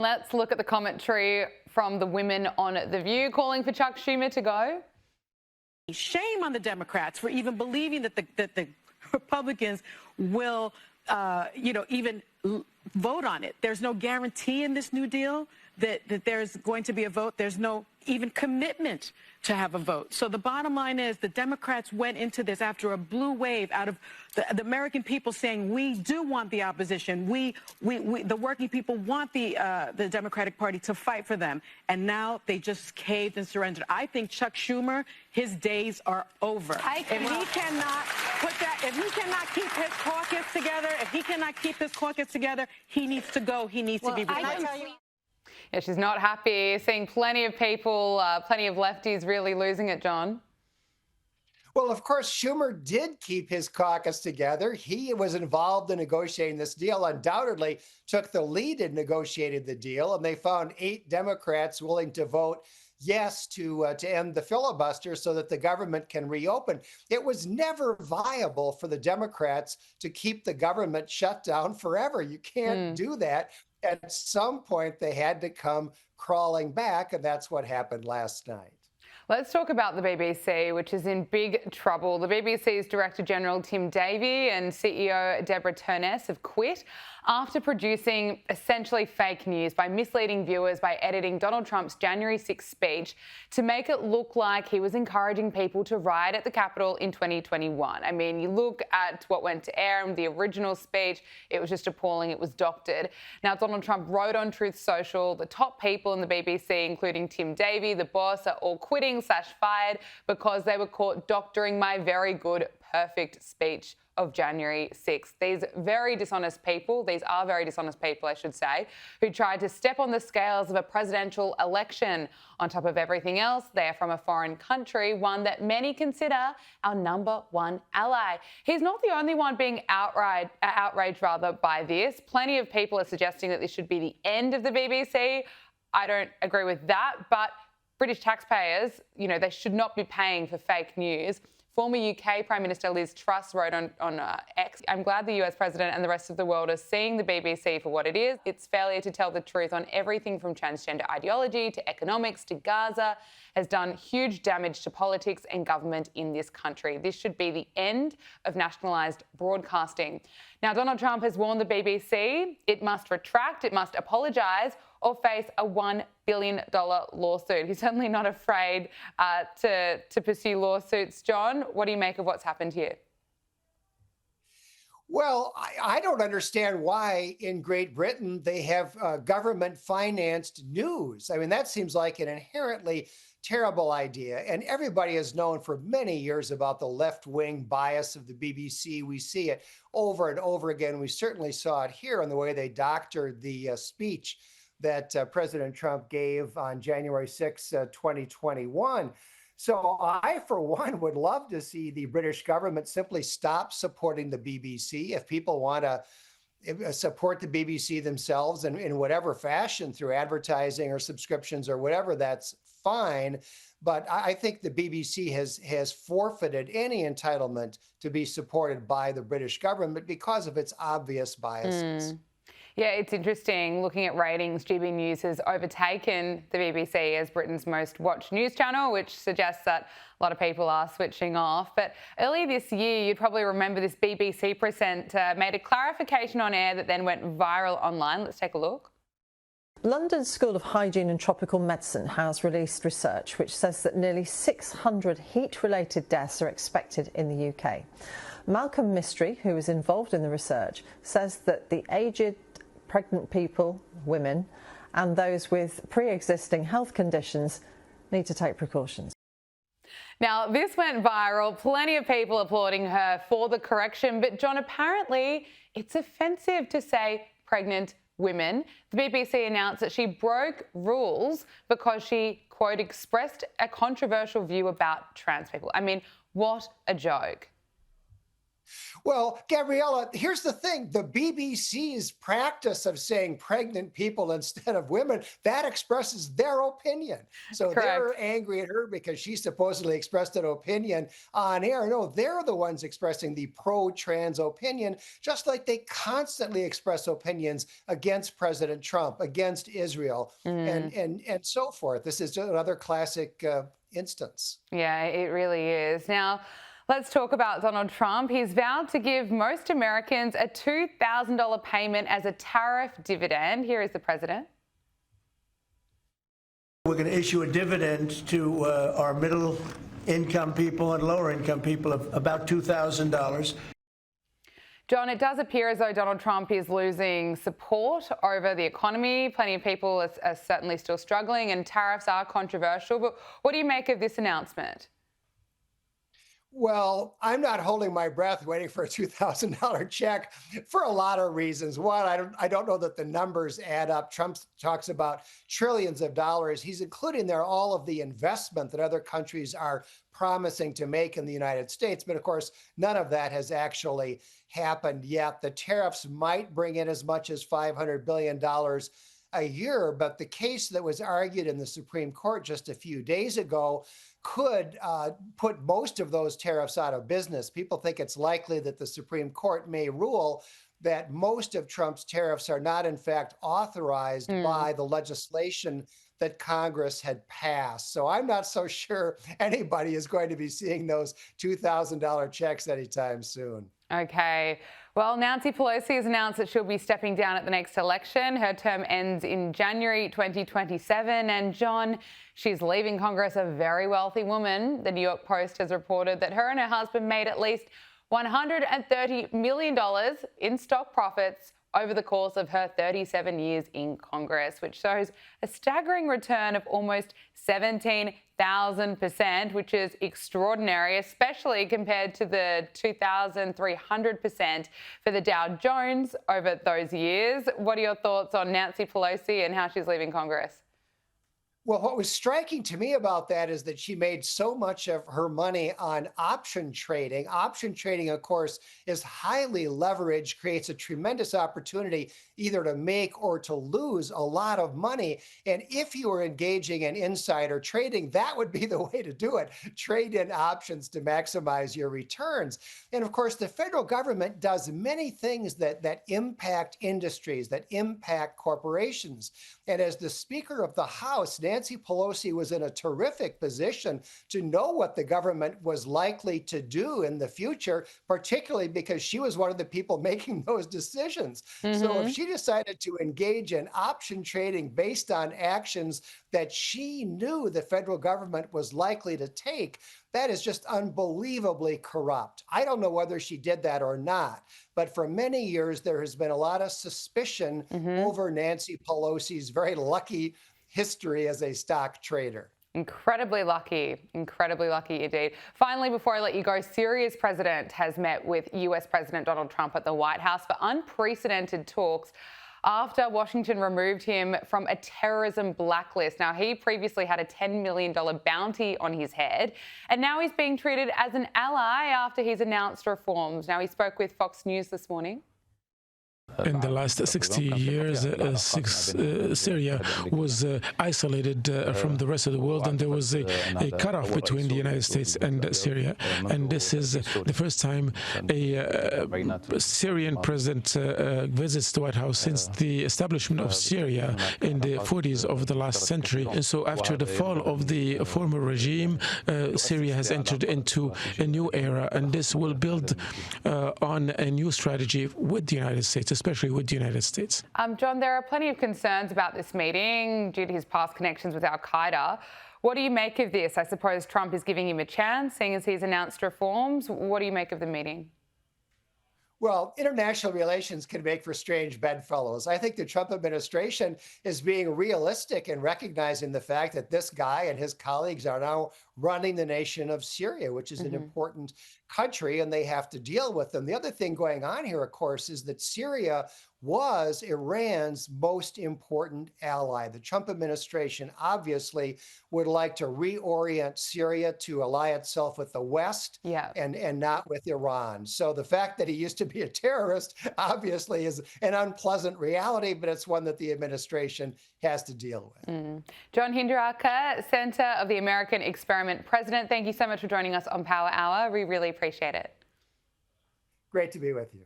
Let's look at the commentary from the women on The View calling for Chuck Schumer to go. Shame on the Democrats for even believing that the Republicans will, even vote on it. There's no guarantee in this New Deal that there's going to be a vote. There's no even commitment to have a vote. So the bottom line is the Democrats went into this after a blue wave out of the American people saying we do want the opposition. The working people want the Democratic Party to fight for them. And now they just caved and surrendered. I think Chuck Schumer, his days are over. If he cannot keep his caucus together, he needs to go. He needs to be replaced. Yeah, she's not happy. Seeing plenty of people, plenty of lefties really losing it, John. Well, of course, Schumer did keep his caucus together. He was involved in negotiating this deal, undoubtedly took the lead in negotiating the deal, and they found 8 Democrats willing to vote yes to end the filibuster so that the government can reopen. It was never viable for the Democrats to keep the government shut down forever. You can't do that. At some point, they had to come crawling back, and that's what happened last night. Let's talk about the BBC, which is in big trouble. The BBC's Director General Tim Davie and CEO Deborah Turness have quit after producing essentially fake news by misleading viewers by editing Donald Trump's January 6th speech to make it look like he was encouraging people to riot at the Capitol in 2021. I mean, you look at what went to air in the original speech, it was just appalling, it was doctored. Now, Donald Trump wrote on Truth Social, the top people in the BBC, including Tim Davie, the boss, are all quitting/fired because they were caught doctoring my very good, perfect speech of January 6th. These are very dishonest people, I should say, who tried to step on the scales of a presidential election. On top of everything else, they are from a foreign country, one that many consider our #1 ally. He's not the only one being outraged by this. Plenty of people are suggesting that this should be the end of the BBC. I don't agree with that, but British taxpayers, they should not be paying for fake news. Former UK Prime Minister Liz Truss wrote on X, "I'm glad the US President and the rest of the world are seeing the BBC for what it is. Its failure to tell the truth on everything from transgender ideology to economics to Gaza has done huge damage to politics and government in this country. This should be the end of nationalised broadcasting." Now, Donald Trump has warned the BBC it must retract, it must apologise, or face a $1 billion lawsuit. He's certainly not afraid to pursue lawsuits. John, what do you make of what's happened here? Well, I don't understand why in Great Britain they have government-financed news. I mean, that seems like an inherently terrible idea. And everybody has known for many years about the left-wing bias of the BBC. We see it over and over again. We certainly saw it here in the way they doctored the speech that President Trump gave on January 6, 2021. So I, for one, would love to see the British government simply stop supporting the BBC. If people want to support the BBC themselves in whatever fashion, through advertising or subscriptions or whatever, that's fine. But I think the BBC has forfeited any entitlement to be supported by the British government because of its obvious biases. Yeah, it's interesting. Looking at ratings, GB News has overtaken the BBC as Britain's most watched news channel, which suggests that a lot of people are switching off. But earlier this year, you'd probably remember this BBC presenter made a clarification on air that then went viral online. Let's take a look. London School of Hygiene and Tropical Medicine has released research which says that nearly 600 heat-related deaths are expected in the UK. Malcolm Mystery, who was involved in the research, says that the aged, pregnant people, women, and those with pre-existing health conditions need to take precautions. Now, this went viral. Plenty of people applauding her for the correction. But, John, apparently it's offensive to say pregnant women. The BBC announced that she broke rules because she, quote, expressed a controversial view about trans people. I mean, what a joke. Well, Gabriella, here's the thing. The BBC's practice of saying pregnant people instead of women, that expresses their opinion. So Correct. they're angry at her because she supposedly expressed an opinion on air. No, they're the ones expressing the pro-trans opinion, just like they constantly express opinions against President Trump, against Israel, and so forth. This is just another classic instance. Yeah, it really is. Now, let's talk about Donald Trump. He's vowed to give most Americans a $2,000 payment as a tariff dividend. Here is the president. We're going to issue a dividend to our middle income people and lower income people of about $2,000. John, it does appear as though Donald Trump is losing support over the economy. Plenty of people are certainly still struggling, and tariffs are controversial. But what do you make of this announcement? Well, I'm not holding my breath waiting for a $2,000 check for a lot of reasons. One, I don't know that the numbers add up. Trump talks about trillions of dollars. He's including there all of the investment that other countries are promising to make in the United States. But of course, none of that has actually happened yet. The tariffs might bring in as much as $500 billion a year, but the case that was argued in the Supreme Court just a few days ago could put most of those tariffs out of business. People think it's likely that the Supreme Court may rule that most of Trump's tariffs are not, in fact, authorized by the legislation that Congress had passed. So I'm not so sure anybody is going to be seeing those $2,000 checks anytime soon. Okay. Well, Nancy Pelosi has announced that she'll be stepping down at the next election. Her term ends in January 2027. And John, she's leaving Congress a very wealthy woman. The New York Post has reported that her and her husband made at least $130 million in stock profits over the course of her 37 years in Congress, which shows a staggering return of almost 17,000%, which is extraordinary, especially compared to the 2,300% for the Dow Jones over those years. What are your thoughts on Nancy Pelosi and how she's leaving Congress? Well, what was striking to me about that is that she made so much of her money on option trading. Option trading, of course, is highly leveraged, creates a tremendous opportunity either to make or to lose a lot of money. And if you were engaging in insider trading, that would be the way to do it. Trade in options to maximize your returns. And of course, the federal government does many things that impact industries, that impact corporations. And as the Speaker of the House, Nancy Pelosi was in a terrific position to know what the government was likely to do in the future, particularly because she was one of the people making those decisions. So if she decided to engage in option trading based on actions that she knew the federal government was likely to take, that is just unbelievably corrupt. I don't know whether she did that or not, but for many years, there has been a lot of suspicion over Nancy Pelosi's very lucky history as a stock trader. Incredibly lucky indeed. Finally, before I let you go, Syria's president has met with US President Donald Trump at the White House for unprecedented talks after Washington removed him from a terrorism blacklist. Now, he previously had a $10 million bounty on his head, and now he's being treated as an ally after he's announced reforms. Now, he spoke with Fox News this morning. In the last 60 years, Syria was isolated from the rest of the world, and there was a cutoff between the United States and Syria. And this is the first time a Syrian president visits the White House since the establishment of Syria in the 40s of the last century. And so after the fall of the former regime, Syria has entered into a new era, and this will build on a new strategy with the United States, especially with the United States. John, there are plenty of concerns about this meeting due to his past connections with al-Qaeda. What do you make of this? I suppose Trump is giving him a chance, seeing as he's announced reforms. What do you make of the meeting? Well, international relations can make for strange bedfellows. I think the Trump administration is being realistic in recognizing the fact that this guy and his colleagues are now running the nation of Syria, which is an important country and they have to deal with them. The other thing going on here, of course, is that Syria was Iran's most important ally. The Trump administration obviously would like to reorient Syria to ally itself with the West and not with Iran. So the fact that he used to be a terrorist obviously is an unpleasant reality, but it's one that the administration has to deal with. John Hinderaker, Center of the American Experiment President, thank you so much for joining us on Power Hour. We really appreciate it. Great to be with you.